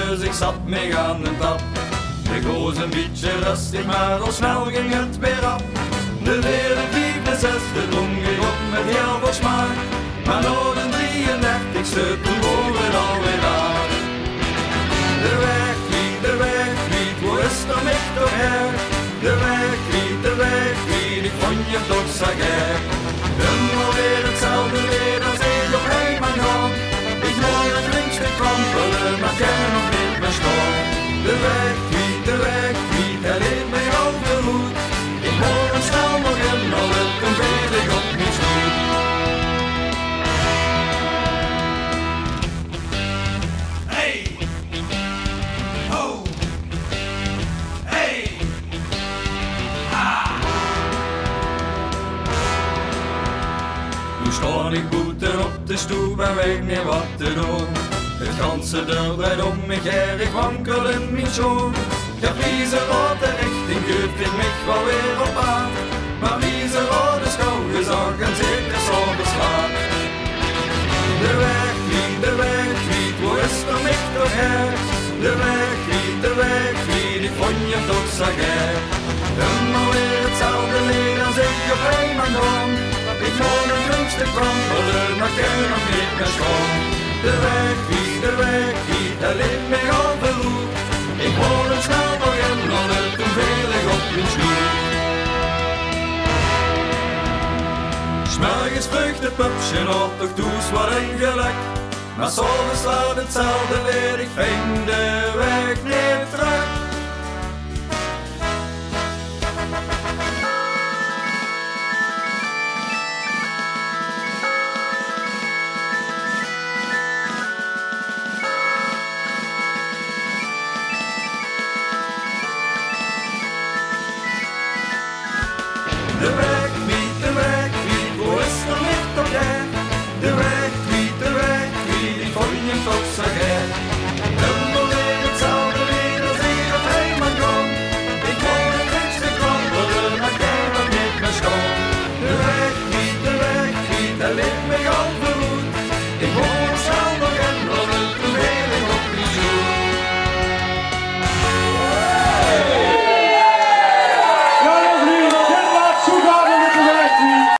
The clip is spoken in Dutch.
dus ik zat mee aan de tap. Ik koos een beetje rustig, maar al snel ging het weer af. De vierde, vierde, zesde dronk ik op met heel veel smaak. Maar door de 33ste toen hoor het alweer aan. De weg, hoe is er niet toch her? De weg, ik vond je toch zo gek. Helemaal weer hetzelfde weer als ik op heen mag gaan. Ik moet het linkste krampelen, maar kan nog niet meer staan. De weg, het heeft mij overhoed. Ik hoor hem snel nog in, al het komt weet ik op niets goed. Hey! Ho! Hey! Ha! Nu sta ik boeten op de stoep en weet niet wat te doen. Het ganse deur draait om mich her, ik wankel in mijn schoen. Ik heb deze rode richting, geeft ik mich wel weer op aan. Maar deze rode schouwgezag en zeker zo beslaat. De weg, hoe is er mich toch her? De weg, ik vond je toch zo gek. Helemaal weer hetzelfde leer als ik op heen mag gaan. Ik moet een jongste krampelen, maar kan nog niet meer schoon. De weg, hij leeft mij overhoed. Ik hoor hem snel nog in, al het toen veel ik op mijn snoer. S'morgens vlucht het pupsje op, toch toes wat een geluk. Maar s'avonds laat hetzelfde weer, ik vind de weg niet terug. De weg, hoe is er niet op weg? De weg, ik vond je toch zo